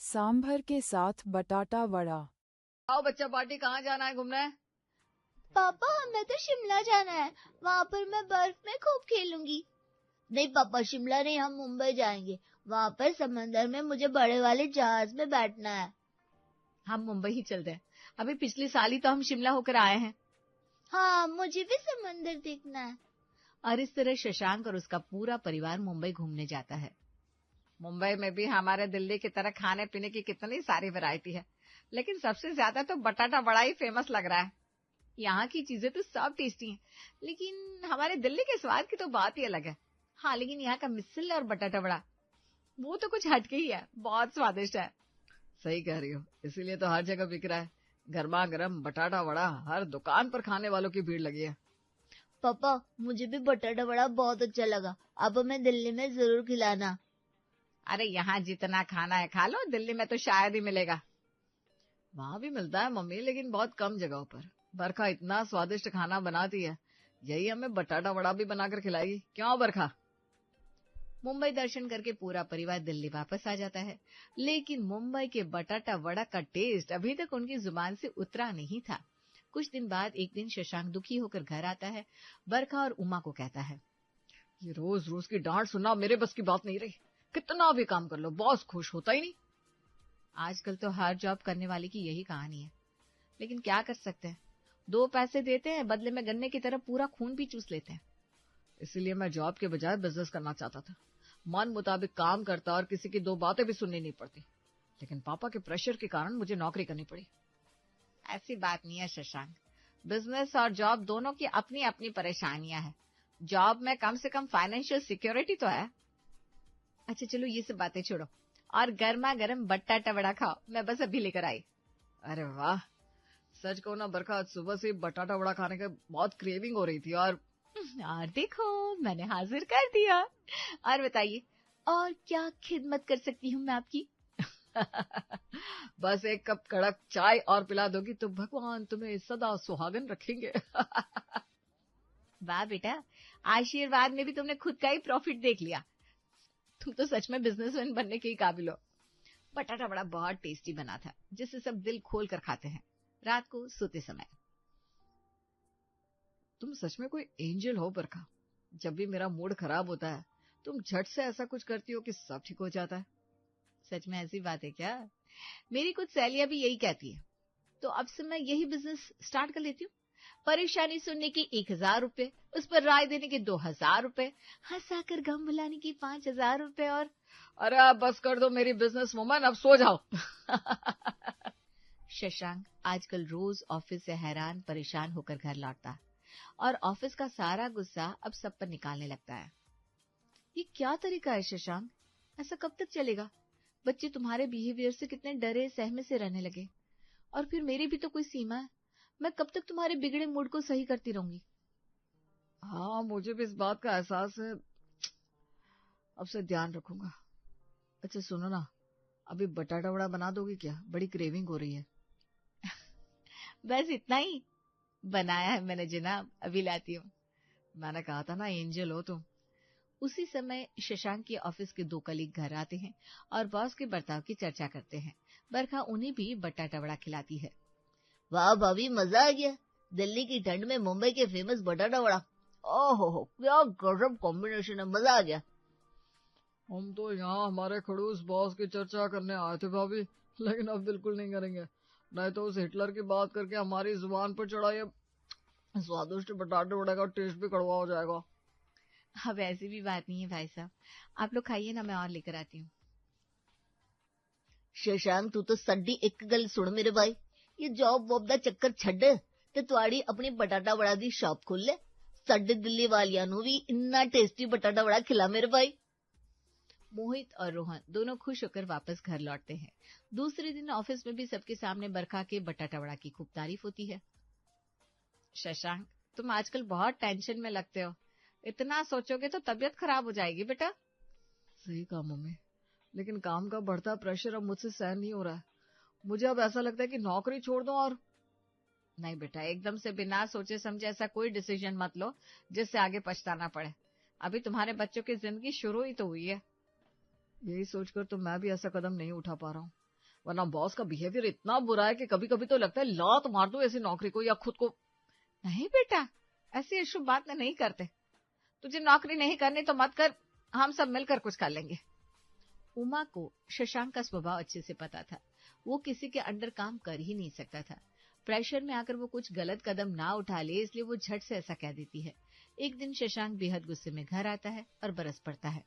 सांभर के साथ बटाटा वड़ा। आओ बच्चा पार्टी, कहाँ जाना है घूमना है? पापा हमें तो शिमला जाना है, वहाँ पर मैं बर्फ में खूब खेलूंगी। नहीं पापा, शिमला नहीं, हम मुंबई जाएंगे, वहाँ पर समंदर में मुझे बड़े वाले जहाज में बैठना है। हम मुंबई ही चलते हैं, अभी पिछले साल ही तो हम शिमला होकर आए हैं। हाँ, मुझे भी समंदर देखना है। और इस तरह शशांक और उसका पूरा परिवार मुंबई घूमने जाता है। मुंबई में भी हमारे दिल्ली की तरह खाने पीने की कितनी सारी वैरायटी है, लेकिन सबसे ज्यादा तो बटाटा वड़ा ही फेमस लग रहा है। यहाँ की चीजें तो सब टेस्टी हैं, लेकिन हमारे दिल्ली के स्वाद की तो बात ही अलग है। हाँ, लेकिन यहाँ का मिसल और बटाटा वड़ा वो तो कुछ हटके ही है, बहुत स्वादिष्ट है। सही कह रही हो, इसीलिए तो हर जगह बिक रहा है। गर्मा गर्म बटाटा वड़ा, हर दुकान पर खाने वालों की भीड़ लगी है। पापा मुझे भी बटाटा वड़ा बहुत अच्छा लगा, अब हमें दिल्ली में जरूर खिलाना। अरे यहाँ जितना खाना है खा लो, दिल्ली में तो शायद ही मिलेगा। वहाँ भी मिलता है मम्मी, लेकिन बहुत कम जगहों पर। बरखा इतना स्वादिष्ट खाना बनाती है, यही हमें बटाटा वड़ा भी बनाकर खिलाएगी, क्यों बरखा? मुंबई दर्शन करके पूरा परिवार दिल्ली वापस आ जाता है, लेकिन मुंबई के बटाटा वड़ा का टेस्ट अभी तक उनकी जुबान से उतरा नहीं था। कुछ दिन बाद एक दिन शशांक दुखी होकर घर आता है। बरखा और उमा को कहता है, ये रोज रोज की डांट सुनना मेरे बस की बात नहीं रही। कितना भी काम कर लो, बॉस खुश होता ही नहीं। आजकल तो हर जॉब करने वाले की यही कहानी है, लेकिन क्या कर सकते हैं। 2 पैसे देते हैं, बदले में गन्ने की तरह पूरा खून भी चूस लेते हैं। इसीलिए मैं जॉब के बजाय बिजनेस करना चाहता था। मन मुताबिक काम करता और किसी की 2 बातें भी सुननी नहीं पड़ती, लेकिन पापा के प्रेशर के कारण मुझे नौकरी करनी पड़ी। ऐसी बात नहीं है शशांक, बिजनेस और जॉब दोनों की अपनी अपनी परेशानियां हैं। जॉब में कम से कम फाइनेंशियल सिक्योरिटी तो है। अच्छा चलो ये सब बातें छोड़ो और गर्मा गर्म बटाटा वड़ा खाओ, मैं बस अभी लेकर आई। अरे वाह, सच कहूं ना बरखा, आज सुबह से बटाटा वड़ा खाने का बहुत क्रेविंग हो रही थी। और देखो मैंने हाजिर कर दिया। और बताइए, और क्या खिदमत कर सकती हूँ मैं आपकी? बस एक कप कड़क चाय और पिला दोगी तो भगवान तुम्हें सदा सुहागन रखेंगे। वाह बेटा, आशीर्वाद में भी तुमने खुद का ही प्रॉफिट देख लिया। तुम तो सच में बिजनेसमैन बनने के ही काबिल हो। बटाटा बड़ा बहुत टेस्टी बना था, जिसे सब दिल खोल कर खाते हैं रात को सोते समय। तुम सच में कोई एंजल हो बरखा। जब भी मेरा मूड खराब होता है, तुम झट से ऐसा कुछ करती हो कि सब ठीक हो जाता है। सच में ऐसी बात है क्या? मेरी कुछ सहेलियां भी यही कहती है। तो अब से मैं यही बिजनेस स्टार्ट कर लेती हूँ। परेशानी सुनने की 1000 रुपए, उस पर राय देने के 2000 रुपए, हंसाकर गम भुलाने की 5000 रुपए। और अरे आप बस कर दो मेरी बिजनेस वुमन, अब सो जाओ। शशांक आजकल रोज ऑफिस से हैरान परेशान होकर घर लौटता है और ऑफिस का सारा गुस्सा अब सब पर निकालने लगता है। ये क्या तरीका है शशांक? ऐसा कब तक चलेगा? बच्चे तुम्हारे बिहेवियर से कितने डरे सहमे से रहने लगे, और फिर मेरी भी तो कोई सीमा है। मैं कब तक तुम्हारे बिगड़े मूड को सही करती रहूंगी? हाँ, मुझे भी इस बात का एहसास है, अब से ध्यान रखूंगा। अच्छा सुनो ना, अभी बटाटा वड़ा बना दोगी क्या? बड़ी क्रेविंग हो रही है। बस इतना ही बनाया है मैंने जनाब, अभी लाती हूँ। मैंने कहा था ना एंजल हो तुम। उसी समय शशांक के ऑफिस के 2 कलीग घर आते हैं और बॉस के बर्ताव की चर्चा करते हैं। बरखा उन्हें भी बटाटा वड़ा खिलाती है। वाह भाभी, मजा आ गया। दिल्ली की ठंड में मुंबई के फेमस बटाटा वड़ा, ओहो क्या गजब कॉम्बिनेशन है, मजा आ गया। हम तो यहाँ हमारे खड़ूस बॉस की चर्चा करने आए थे भाभी, लेकिन अब बिल्कुल नहीं करेंगे, नहीं तो उस हिटलर की बात करके हमारी जुबान पर चढ़ा ये स्वादिष्ट बटाटे वड़े का टेस्ट भी कड़वा हो जाएगा। अब ऐसी भी बात नहीं है भाई साहब, आप लोग खाइए ना, मैं और लेकर आती हूँ। शशांक तू तो सड्डी एक गल सुन मेरे भाई, ये जॉब वॉब दा चक्कर छड़ ते तुआड़ी अपनी बटाटा वड़ा दी शॉप खोल ले। साडे दिल्ली वालियां नू भी इन्ना टेस्टी बटाटा वड़ा खिला मेरे भाई। मोहित और रोहन दोनों खुश होकर वापस घर लौटते हैं। दूसरे दिन ऑफिस में भी सबके सामने बरखा के बटाटा वड़ा की खूब तारीफ होती है। शशांक, तुम आजकल बहुत टेंशन में लगते हो, इतना सोचोगे तो तबीयत खराब हो जाएगी बेटा। सही कहा मम्मी, लेकिन काम का बढ़ता प्रेशर अब मुझसे सहन नहीं हो रहा है। मुझे अब ऐसा लगता है कि नौकरी छोड़ दूं। और नहीं बेटा, एकदम से बिना सोचे समझे ऐसा कोई डिसीजन मत लो जिससे आगे पछताना पड़े। अभी तुम्हारे बच्चों की जिंदगी शुरू ही तो हुई है। यही सोचकर तो मैं भी ऐसा कदम नहीं उठा पा रहा हूँ। वरना बॉस का बिहेवियर इतना बुरा है कि कभी कभी तो लगता है लात मार दो ऐसी नौकरी को या खुद को। नहीं बेटा, ऐसी अशुभ बात नहीं करते। तुझे नौकरी नहीं करनी तो मत कर, हम सब मिलकर कुछ कर लेंगे। उमा को शशांक का स्वभाव अच्छे से पता था। वो किसी के अंडर काम कर ही नहीं सकता था। प्रेशर में आकर वो कुछ गलत कदम ना उठा ले, इसलिए वो झट से ऐसा कह देती है। एक दिन शशांक बेहद गुस्से में घर आता है और बरस पड़ता है।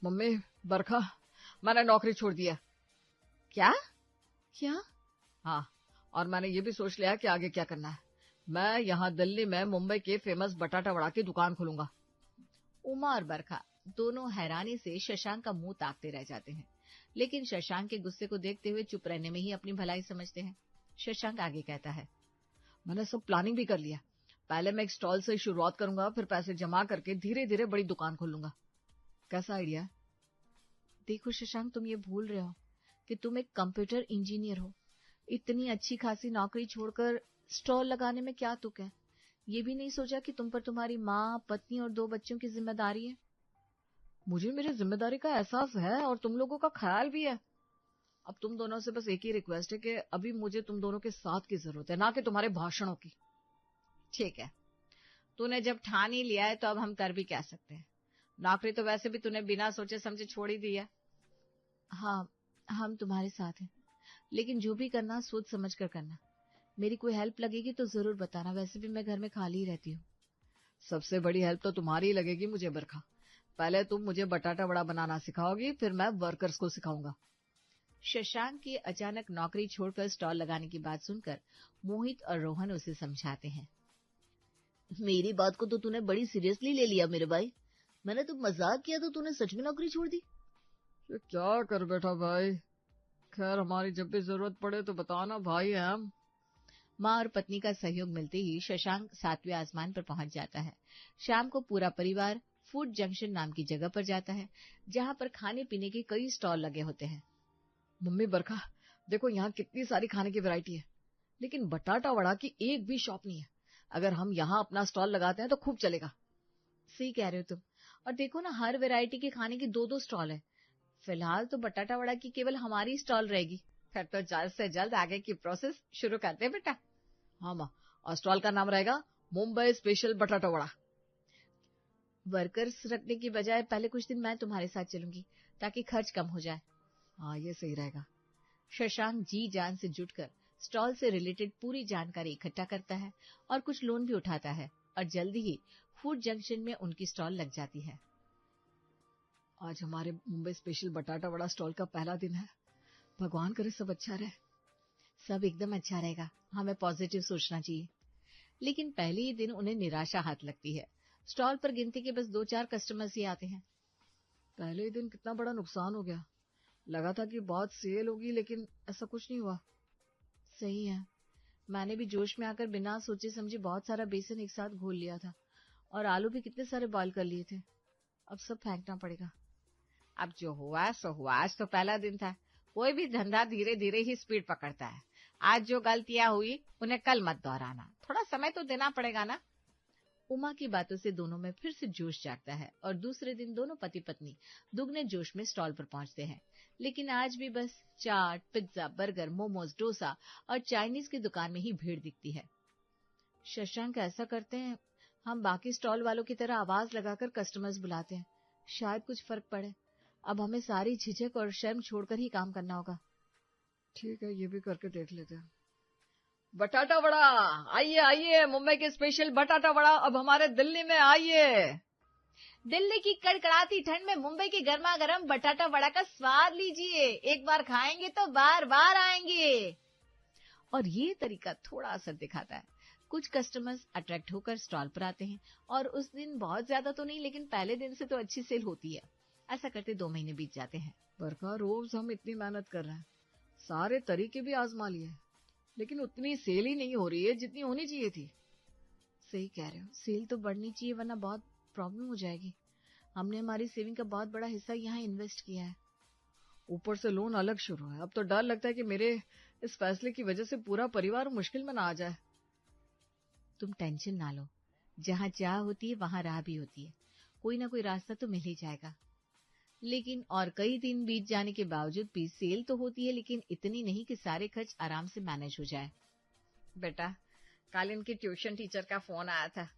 मम्मी, बरखा, मैंने नौकरी छोड़ दिया। क्या? हाँ, और मैंने ये भी सोच लिया कि आगे क्या करना है। मैं यहाँ दिल्ली में मुंबई के फेमस बटाटा वड़ा की दुकान खोलूंगा। उमा और बरखा दोनों हैरानी से शशांक का मुंह ताकते रह जाते हैं, लेकिन शशांक के गुस्से को देखते हुए चुप रहने में ही अपनी भलाई समझते हैं। शशांक आगे कहता है, मैंने सब प्लानिंग भी कर लिया। पहले मैं एक स्टॉल से शुरुआत करूंगा, फिर पैसे जमा करके धीरे धीरे बड़ी दुकान खोलूंगा। कैसा आइडिया है? देखो शशांक, तुम ये भूल रहे हो कि तुम एक कंप्यूटर इंजीनियर हो। इतनी अच्छी खासी नौकरी छोड़कर स्टॉल लगाने में क्या तुक है? ये भी नहीं सोचा कि तुम पर तुम्हारी माँ, पत्नी और 2 बच्चों की जिम्मेदारी है। मुझे मेरी जिम्मेदारी का एहसास है और तुम लोगों का ख्याल भी है। अब तुम दोनों से बस एक ही रिक्वेस्ट है कि अभी मुझे तुम दोनों के साथ की जरूरत है, ना कि तुम्हारे भाषणों की। ठीक है, तूने जब ठान ही लिया है तो अब हम कर भी क्या सकते हैं। नौकरी तो वैसे भी तूने बिना सोचे समझे छोड़ ही दी है। हाँ, हम तुम्हारे साथ हैं, लेकिन जो भी करना सोच समझ कर करना। मेरी कोई हेल्प लगेगी तो जरूर बताना, वैसे भी मैं घर में खाली ही रहती हूँ। सबसे बड़ी हेल्प तो तुम्हारी ही लगेगी मुझे बरखा। पहले तुम मुझे बटाटा वड़ा बनाना सिखाओगी, फिर मैं वर्कर्स को सिखाऊंगा। शशांक की अचानक नौकरी छोड़कर स्टॉल लगाने की बात सुनकर मोहित और रोहन उसे समझाते हैं। मेरी बात को तो तूने बड़ी सीरियसली ले लिया मेरे भाई। मैंने तो मजाक किया तो तूने सच में नौकरी छोड़ दी। ये क्या कर बैठा भाई। खैर, हमारी जब भी जरूरत पड़े तो बताना भाई है हम। माँ और पत्नी का सहयोग मिलते ही शशांक 7वें आसमान पर पहुंच जाता है। शाम को पूरा परिवार फूड जंक्शन नाम की जगह पर जाता है, जहां पर खाने पीने के कई स्टॉल लगे होते हैं। मम्मी बरखा, देखो यहाँ कितनी सारी खाने की वैरायटी है, लेकिन बटाटा वड़ा की एक भी शॉप नहीं है। अगर हम यहाँ अपना स्टॉल लगाते हैं तो खूब चलेगा। सही कह रहे हो तुम। और देखो ना, हर वैरायटी के खाने की 2-2 स्टॉल है। फिलहाल तो बटाटा वड़ा की केवल हमारी स्टॉल रहेगी। फिर तो जल्द से जल्द आगे की प्रोसेस शुरू करते हैं बेटा। हाँ माँ, और स्टॉल का नाम रहेगा मुंबई स्पेशल बटाटा वड़ा। वर्कर्स रखने की बजाय पहले कुछ दिन मैं तुम्हारे साथ चलूंगी, ताकि खर्च कम हो जाए। हाँ, ये सही रहेगा। शशांक जी जान से जुटकर स्टॉल से रिलेटेड पूरी जानकारी इकट्ठा करता है और कुछ लोन भी उठाता है, और जल्दी ही फूड जंक्शन में उनकी स्टॉल लग जाती है। आज हमारे मुंबई स्पेशल बटाटा वड़ा स्टॉल का पहला दिन है। भगवान करे सब अच्छा रहे। सब एकदम अच्छा रहेगा, हमें पॉजिटिव सोचना चाहिए। लेकिन पहले ही दिन उन्हें निराशा हाथ लगती है। स्टॉल पर गिनती के बस 2-4 कस्टमर्स ही आते हैं। पहले ही दिन कितना बड़ा नुकसान हो गया। लगा था कि बहुत सेल होगी, लेकिन ऐसा कुछ नहीं हुआ। सही है, मैंने भी जोश में आकर बिना सोचे समझे बहुत सारा बेसन एक साथ घोल लिया था, और आलू भी कितने सारे बॉईल कर लिए थे। अब सब फेंकना पड़ेगा। अब जो हुआ सो हुआ, आज तो पहला दिन था। कोई भी धंधा धीरे धीरे ही स्पीड पकड़ता है। आज जो गलतियां हुई उन्हें कल मत दोहराना, थोड़ा समय तो देना पड़ेगा ना। उमा की बातों से दोनों में फिर से जोश जागता है, और दूसरे दिन दोनों पति पत्नी दुगने जोश में स्टॉल पर पहुंचते हैं। लेकिन आज भी बस चाट, पिज्जा, बर्गर, मोमोज, डोसा और चाइनीज की दुकान में ही भीड़ दिखती है। शशांक, ऐसा करते हैं, हम बाकी स्टॉल वालों की तरह आवाज लगाकर कस्टमर्स बुलाते हैं, शायद कुछ फर्क पड़े। अब हमें सारी झिझक और शर्म छोड़कर ही काम करना होगा। ठीक है, ये भी करके देख लेते हैं। बटाटा वड़ा, आइए आइए, मुंबई के स्पेशल बटाटा वड़ा अब हमारे दिल्ली में आइए। दिल्ली की कड़कड़ाती ठंड में मुंबई की गर्मा गर्म बटाटा वड़ा का स्वाद लीजिए। एक बार खाएंगे तो बार बार आएंगे। और ये तरीका थोड़ा असर दिखाता है। कुछ कस्टमर्स अट्रैक्ट होकर स्टॉल पर आते हैं, और उस दिन बहुत ज्यादा तो नहीं, लेकिन पहले दिन से तो अच्छी सेल होती है। ऐसा करते 2 महीने बीत जाते हैं। बरखा, रोज हम इतनी मेहनत कर रहे हैं, सारे तरीके भी आजमा लिए, लेकिन उतनी सेल ही नहीं हो रही है जितनी होनी चाहिए थी। सही कह रहे हो, सेल तो बढ़नी चाहिए, वरना बहुत प्रॉब्लम हो जाएगी। हमने हमारी सेविंग का बहुत बड़ा हिस्सा यहाँ इन्वेस्ट किया है। ऊपर से लोन अलग शुरू है। अब तो डर लगता है कि मेरे इस फैसले की वजह से पूरा परिवार मुश्किल में ना आ जाए। तुम टेंशन ना लो, जहाँ चाह होती है वहाँ राह भी होती है। कोई ना कोई रास्ता तो मिल ही जाएगा। लेकिन और कई दिन बीत जाने के बावजूद भी सेल तो होती है, लेकिन इतनी नहीं कि सारे खर्च आराम से मैनेज हो जाए। बेटा, कल इनकी ट्यूशन टीचर का फोन आया था,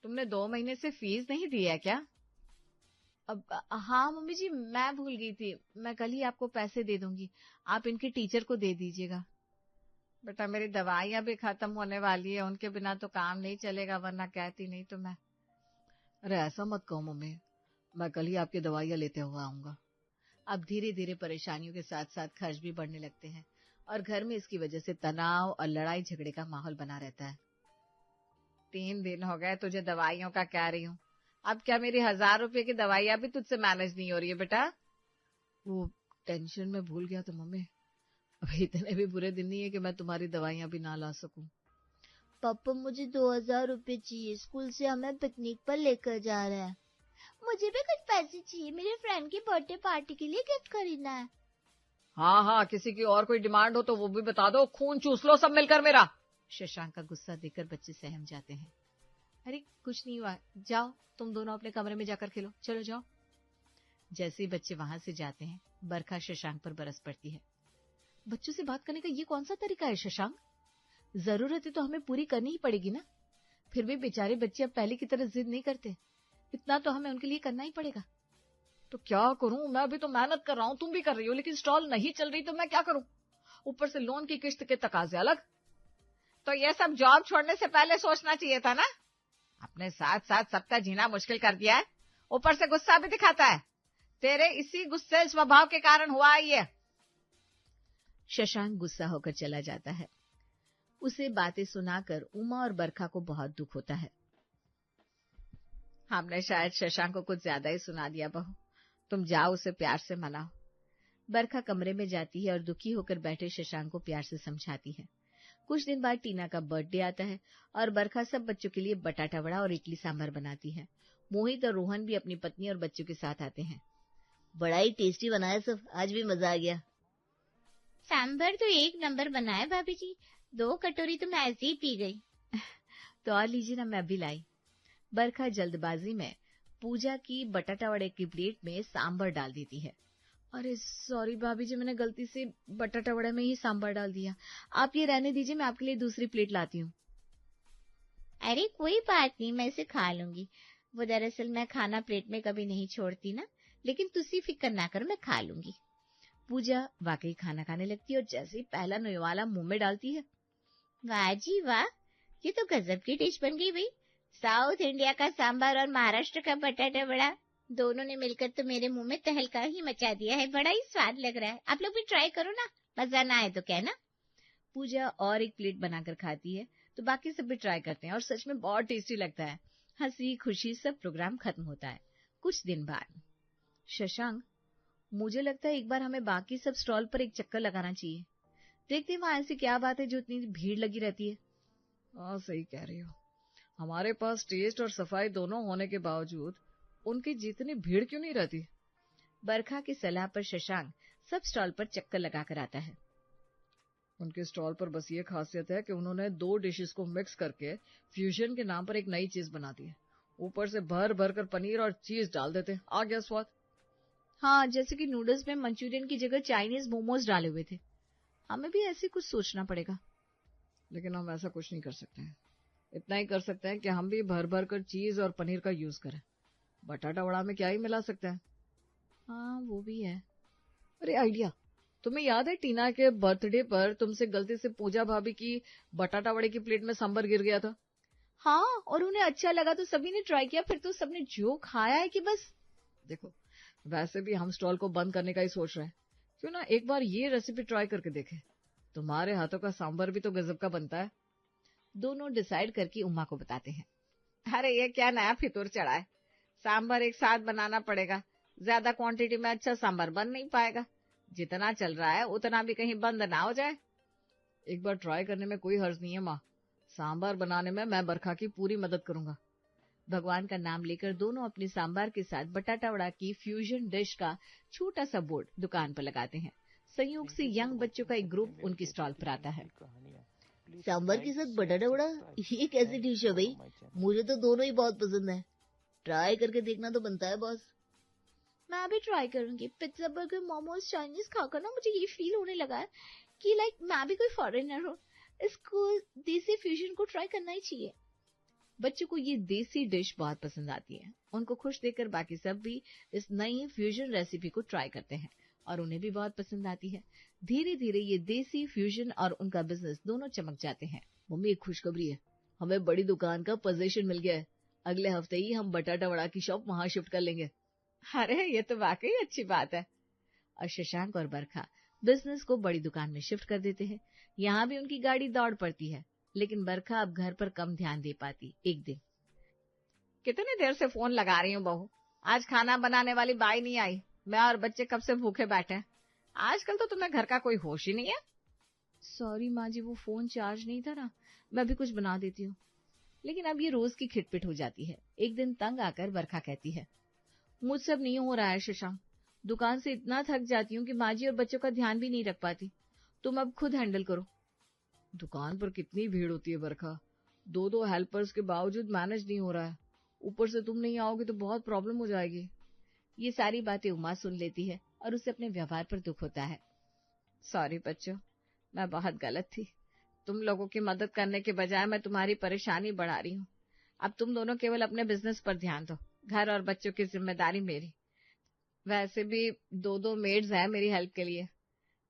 तुमने 2 महीने से फीस नहीं दी है क्या? अब हाँ मम्मी जी, मैं भूल गई थी, मैं कल ही आपको पैसे दे दूंगी, आप इनके टीचर को दे दीजिएगा। बेटा, मेरी दवाइयां भी खत्म होने वाली है, उनके बिना तो काम नहीं चलेगा, वरना कहती नहीं तो मैं। अरे ऐसा मत कहो मम्मी, मैं कल ही आपकी दवाइयां लेते हुए आऊंगा। अब धीरे धीरे परेशानियों के साथ साथ खर्च भी बढ़ने लगते हैं और घर में इसकी वजह से तनाव और लड़ाई झगड़े का माहौल बना रहता है। 3 दिन हो गए तुझे दवाइयों का कह रही हूँ, अब क्या मेरी 1000 रुपए की दवाइयां भी तुझसे मैनेज नहीं हो रही है बेटा? वो टेंशन में भूल गया था मम्मी, अभी इतने भी बुरे दिन नहीं है कि मैं तुम्हारी दवाइयां भी ना ला सकूं। पापा मुझे 2000 रुपए चाहिए, स्कूल से हमें पिकनिक पर लेकर जा रहा है। मुझे भी कुछ पैसे चाहिए, मेरे फ्रेंड की बर्थडे पार्टी के लिए गिफ्ट खरीदना है। हाँ हाँ, किसी की और कोई डिमांड हो तो वो भी बता दो, खून चूस लो सब मिलकर मेरा। शशांक का गुस्सा देखकर बच्चे सहम जाते हैं। अरे कुछ नहीं हुआ, जाओ तुम दोनों अपने कमरे में जाकर खेलो, चलो जाओ। जैसे ही बच्चे वहां से जाते हैं, बरखा शशांक पर बरस पड़ती है। बच्चों से बात करने का ये कौन सा तरीका है शशांक? जरूरतें तो हमें पूरी करनी ही पड़ेगी ना, फिर भी बेचारे बच्चे अब पहले की तरह जिद नहीं करते, इतना तो हमें उनके लिए करना ही पड़ेगा। तो क्या करूं, मैं भी तो मेहनत कर रहा हूं, तुम भी कर रही हो, लेकिन स्टॉल नहीं चल रही तो मैं क्या करूं? ऊपर से लोन की किस्त के तकाजे अलग। तो ये सब जॉब छोड़ने से पहले सोचना चाहिए था ना, अपने साथ साथ सबका जीना मुश्किल कर दिया है, ऊपर से गुस्सा भी दिखाता है। तेरे इसी गुस्से स्वभाव के कारण हुआ ये। शशांक गुस्सा होकर चला जाता है। उसे बातें सुनाकर उमा और बरखा को बहुत दुख होता है। हमने शायद शशांक को कुछ ज्यादा ही सुना दिया बहू, तुम जाओ उसे प्यार से मनाओ। बरखा कमरे में जाती है और दुखी होकर बैठे शशांक को प्यार से समझाती है। कुछ दिन बाद टीना का बर्थडे आता है और बरखा सब बच्चों के लिए बटाटा वड़ा और इडली सांभर बनाती है। मोहित और रोहन भी अपनी पत्नी और बच्चों के साथ आते हैं। बड़ा ही टेस्टी बनाया सब, आज भी मजा आ गया। सांभर तो 1 नंबर बनाया भाभी जी, 2 कटोरी तो मैं ऐसे ही पी गई। तो और लीजिए ना, मैं भी लाई। बरखा जल्दबाजी में पूजा की बटाटा वड़े की प्लेट में सांभर डाल देती है। अरे सॉरी भाभी जी, मैंने गलती से बटाटा वड़े में ही सांभर डाल दिया, आप ये रहने दीजिए, मैं आपके लिए दूसरी प्लेट लाती हूँ। अरे कोई बात नहीं, मैं इसे खा लूंगी। वो दरअसल मैं खाना प्लेट में कभी नहीं छोड़ती ना, लेकिन तुसी फिक्र ना करो, मैं खा लूंगी। पूजा वाकई खाना खाने लगती है और जैसे ही पहला निवाला मुंह में डालती है, वाह जी वाह, ये तो गजब की डिश बन गई भाई। साउथ इंडिया का सांभर और महाराष्ट्र का बटाटा वड़ा, दोनों ने मिलकर तो मेरे मुंह में तहलका ही मचा दिया है। बड़ा ही स्वाद लग रहा है, आप लोग भी ट्राई करो ना, मजा ना आए तो कहना। पूजा और एक प्लेट बनाकर खाती है तो बाकी सब भी ट्राई करते हैं और सच में बहुत टेस्टी लगता है। हंसी खुशी सब प्रोग्राम खत्म होता है। कुछ दिन बाद, शशांक, मुझे लगता है एक बार हमें बाकी सब स्टॉल पर एक चक्कर लगाना चाहिए, देखते हैं वहां ऐसी क्या बात है जो इतनी भीड़ लगी रहती है। हाँ सही कह रही हो, हमारे पास टेस्ट और सफाई दोनों होने के बावजूद उनकी जितनी भीड़ क्यों नहीं रहती। बरखा की सलाह पर शशांक सब स्टॉल पर चक्कर लगाकर आता है। उनके स्टॉल पर बस ये खासियत है कि उन्होंने 2 डिशेस को मिक्स करके फ्यूजन के नाम पर एक नई चीज बना दी है, ऊपर से भर भर कर पनीर और चीज डाल देते हैं, आ गया स्वाद। हाँ, जैसे कि नूडल्स में मंचूरियन की जगह चाइनीज मोमोज डाले हुए थे। हमें भी ऐसे कुछ सोचना पड़ेगा। लेकिन हम ऐसा कुछ नहीं कर सकते हैं, इतना ही कर सकते हैं कि हम भी भर भर कर चीज और पनीर का यूज करें। बटाटा वड़ा में क्या ही मिला सकते हैं। हाँ वो भी है। अरे आइडिया, तुम्हें याद है टीना के बर्थडे पर तुमसे गलती से पूजा भाभी की बटाटा वड़े की प्लेट में सांभर गिर गया था? हाँ, और उन्हें अच्छा लगा तो सभी ने ट्राई किया, फिर तो सबने जो खाया है कि बस। देखो, वैसे भी हम स्टॉल को बंद करने का ही सोच रहे हैं, क्यों ना एक बार ये रेसिपी ट्राई करके देखें। तुम्हारे हाथों का सांभर भी तो गजब का बनता है। दोनों डिसाइड करके उमा को बताते हैं। अरे ये क्या नया फितूर चढ़ा है, सांभर एक साथ बनाना पड़ेगा, ज्यादा क्वांटिटी में अच्छा सांभर बन नहीं पाएगा। जितना चल रहा है उतना भी कहीं बंद ना हो जाए। एक बार ट्राई करने में कोई हर्ज नहीं है माँ, सांभर बनाने में मैं बरखा की पूरी मदद करूंगा। भगवान का नाम लेकर दोनों अपनी सांभर के साथ बटाटा वड़ा की फ्यूजन डिश का छोटा सा बोर्ड दुकान पर लगाते हैं। संयोग से यंग बच्चों का एक ग्रुप उनकी स्टॉल पर आता है। सांभर के साथ बटाटा वड़ा, ये कैसी डिश है भाई? मुझे तो दोनों ही बहुत पसंद है, ट्राई करके देखना तो बनता है बॉस। मैं भी ट्राई करूंगी। पिज्जा, बर्गर, मोमोज, चाइनीज खाकर ना मुझे ये फील होने लगा है कि मैं भी कोई फॉरेनर हूँ। इसको देसी फ्यूजन को ट्राई करना ही चाहिए। बच्चों को ये देसी डिश बहुत पसंद आती है। उनको खुश देखकर बाकी सब भी इस नई फ्यूजन रेसिपी को ट्राई करते हैं और उन्हें भी बहुत पसंद आती है। धीरे धीरे ये देसी फ्यूजन और उनका बिजनेस दोनों चमक जाते हैं। मम्मी, एक खुशखबरी है, हमें बड़ी दुकान का पोजीशन मिल गया है। अगले हफ्ते ही हम बटाटा वड़ा की शॉप वहां शिफ्ट कर लेंगे। अरे ये तो वाकई अच्छी बात है। और शशांक और बरखा बिजनेस को बड़ी दुकान में शिफ्ट कर देते हैं। यहाँ भी उनकी गाड़ी दौड़ पड़ती है, लेकिन बरखा अब घर पर कम ध्यान दे पाती। एक दिन, कितनी देर से फोन लगा रही हूँ बहू, आज खाना बनाने वाली बाई नहीं आई। मैं और बच्चे कब से भूखे बैठे हैं। आजकल तो तुम्हें घर का कोई होश ही नहीं है। सॉरी माँ जी, वो फोन चार्ज नहीं था ना, मैं भी कुछ बना देती हूँ। लेकिन अब ये रोज की खिटपिट हो जाती है। एक दिन तंग आकर बरखा कहती है, मुझसे अब नहीं हो रहा है शशांक, दुकान से इतना थक जाती हूँ कि माँ जी और बच्चों का ध्यान भी नहीं रख पाती। तुम अब खुद हैंडल करो। दुकान पर कितनी भीड़ होती है बरखा, दो हेल्पर्स के बावजूद मैनेज नहीं हो रहा है। ऊपर से तुम नहीं आओगे तो बहुत प्रॉब्लम हो जाएगी। ये सारी बातें उमा सुन लेती है और उसे अपने व्यवहार पर दुख होता है। सॉरी बच्चों, मैं बहुत गलत थी। तुम लोगों की मदद करने के बजाय मैं तुम्हारी परेशानी बढ़ा रही हूँ। अब तुम दोनों केवल अपने बिजनेस पर ध्यान दो, घर और बच्चों की जिम्मेदारी मेरी। वैसे भी दो मेड्स हैं मेरी हेल्प के लिए।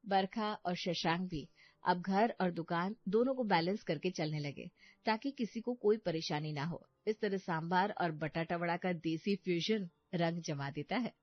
बरखा और शशांक भी अब घर और दुकान दोनों को बैलेंस करके चलने लगे, ताकि किसी को कोई परेशानी ना हो। इस तरह सांभार और बटाटा वड़ा का देसी फ्यूजन रंग जमा देता है।